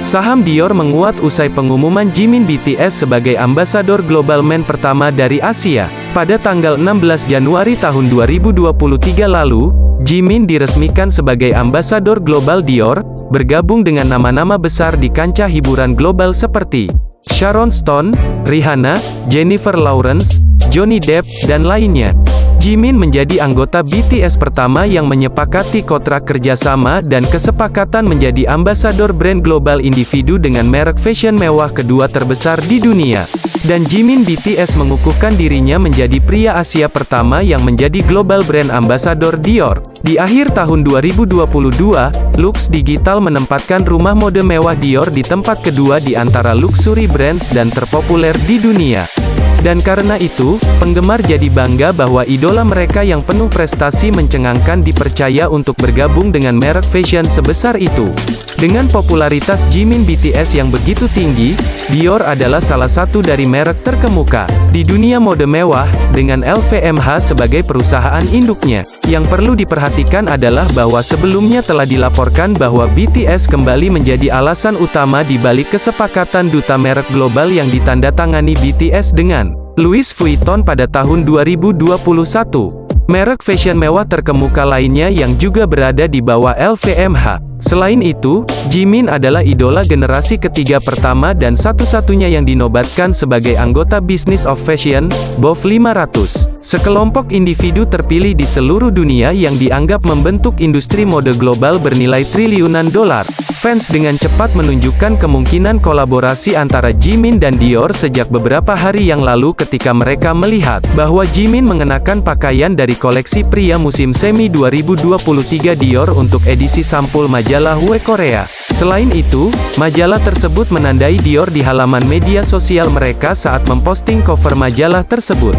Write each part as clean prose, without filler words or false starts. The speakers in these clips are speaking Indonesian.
Saham Dior menguat usai pengumuman Jimin BTS sebagai ambasador global men pertama dari Asia. Pada tanggal 16 Januari tahun 2023 lalu, Jimin diresmikan sebagai ambasador global Dior, bergabung dengan nama-nama besar di kancah hiburan global seperti Sharon Stone, Rihanna, Jennifer Lawrence, Johnny Depp, dan lainnya. Jimin menjadi anggota BTS pertama yang menyepakati kontrak kerjasama dan kesepakatan menjadi ambasador brand global individu dengan merek fashion mewah kedua terbesar di dunia. Dan Jimin BTS mengukuhkan dirinya menjadi pria Asia pertama yang menjadi global brand ambassador Dior. Di akhir tahun 2022, Lux Digital menempatkan rumah mode mewah Dior di tempat kedua di antara luxury brands dan terpopuler di dunia. Dan karena itu, penggemar jadi bangga bahwa idola mereka yang penuh prestasi mencengangkan dipercaya untuk bergabung dengan merek fashion sebesar itu. Dengan popularitas Jimin BTS yang begitu tinggi, Dior adalah salah satu dari merek terkemuka di dunia mode mewah, dengan LVMH sebagai perusahaan induknya. Yang perlu diperhatikan adalah bahwa sebelumnya telah dilaporkan bahwa BTS kembali menjadi alasan utama di balik kesepakatan duta merek global yang ditandatangani BTS dengan Louis Vuitton pada tahun 2021. Merek fashion mewah terkemuka lainnya yang juga berada di bawah LVMH. Selain itu, Jimin adalah idola generasi ketiga pertama dan satu-satunya yang dinobatkan sebagai anggota Business of Fashion, BOF 500. Sekelompok individu terpilih di seluruh dunia yang dianggap membentuk industri mode global bernilai triliunan dolar. Fans dengan cepat menunjukkan kemungkinan kolaborasi antara Jimin dan Dior sejak beberapa hari yang lalu ketika mereka melihat bahwa Jimin mengenakan pakaian dari koleksi pria musim semi 2023 Dior untuk edisi sampul majalah W Korea. Selain itu, majalah tersebut menandai Dior di halaman media sosial mereka saat memposting cover majalah tersebut.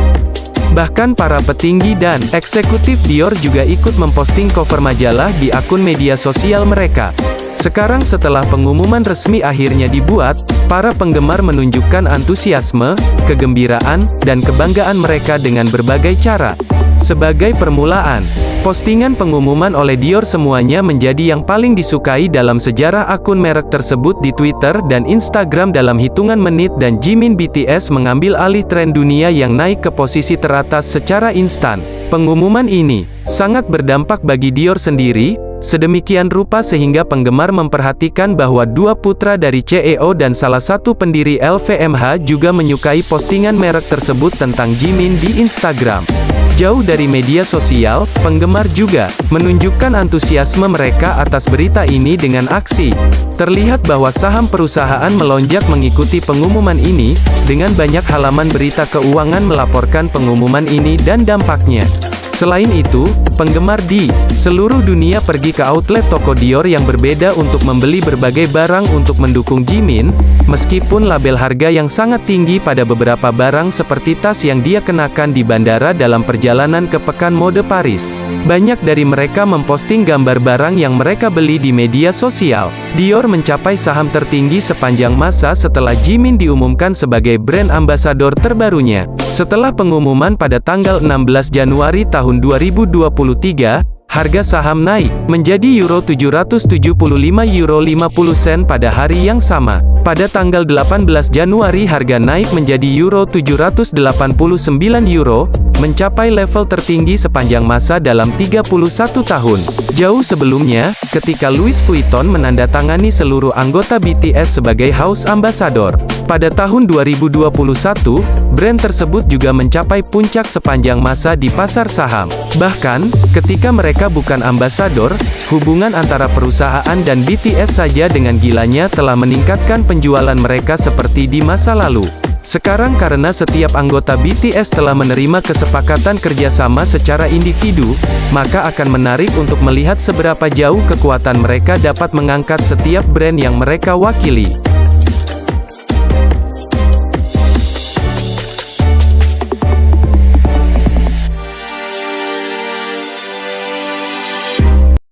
Bahkan para petinggi dan eksekutif Dior juga ikut memposting cover majalah di akun media sosial mereka. Sekarang setelah pengumuman resmi akhirnya dibuat, para penggemar menunjukkan antusiasme, kegembiraan, dan kebanggaan mereka dengan berbagai cara. Sebagai permulaan, postingan pengumuman oleh Dior semuanya menjadi yang paling disukai dalam sejarah akun merek tersebut di Twitter dan Instagram dalam hitungan menit, dan Jimin BTS mengambil alih tren dunia yang naik ke posisi teratas secara instan. Pengumuman ini sangat berdampak bagi Dior sendiri, sedemikian rupa sehingga penggemar memperhatikan bahwa dua putra dari CEO dan salah satu pendiri LVMH juga menyukai postingan merek tersebut tentang Jimin di Instagram. Jauh dari media sosial, penggemar juga menunjukkan antusiasme mereka atas berita ini dengan aksi. Terlihat bahwa saham perusahaan melonjak mengikuti pengumuman ini, dengan banyak halaman berita keuangan melaporkan pengumuman ini dan dampaknya. Selain itu, penggemar di seluruh dunia pergi ke outlet toko Dior yang berbeda untuk membeli berbagai barang untuk mendukung Jimin, meskipun label harga yang sangat tinggi pada beberapa barang seperti tas yang dia kenakan di bandara dalam perjalanan ke Pekan Mode Paris. Banyak dari mereka memposting gambar barang yang mereka beli di media sosial. Dior mencapai saham tertinggi sepanjang masa setelah Jimin diumumkan sebagai brand ambasador terbarunya. Setelah pengumuman pada tanggal 16 Januari tahun 2023, harga saham naik menjadi euro 775,50 pada hari yang sama. Pada tanggal 18 Januari harga naik menjadi euro 789, mencapai level tertinggi sepanjang masa dalam 31 tahun. Jauh sebelumnya, ketika Louis Vuitton menandatangani seluruh anggota BTS sebagai house ambassador. Pada tahun 2021, brand tersebut juga mencapai puncak sepanjang masa di pasar saham. Bahkan, ketika mereka bukan ambasador, hubungan antara perusahaan dan BTS saja dengan gilanya telah meningkatkan penjualan mereka seperti di masa lalu. Sekarang karena setiap anggota BTS telah menerima kesepakatan kerjasama secara individu, maka akan menarik untuk melihat seberapa jauh kekuatan mereka dapat mengangkat setiap brand yang mereka wakili.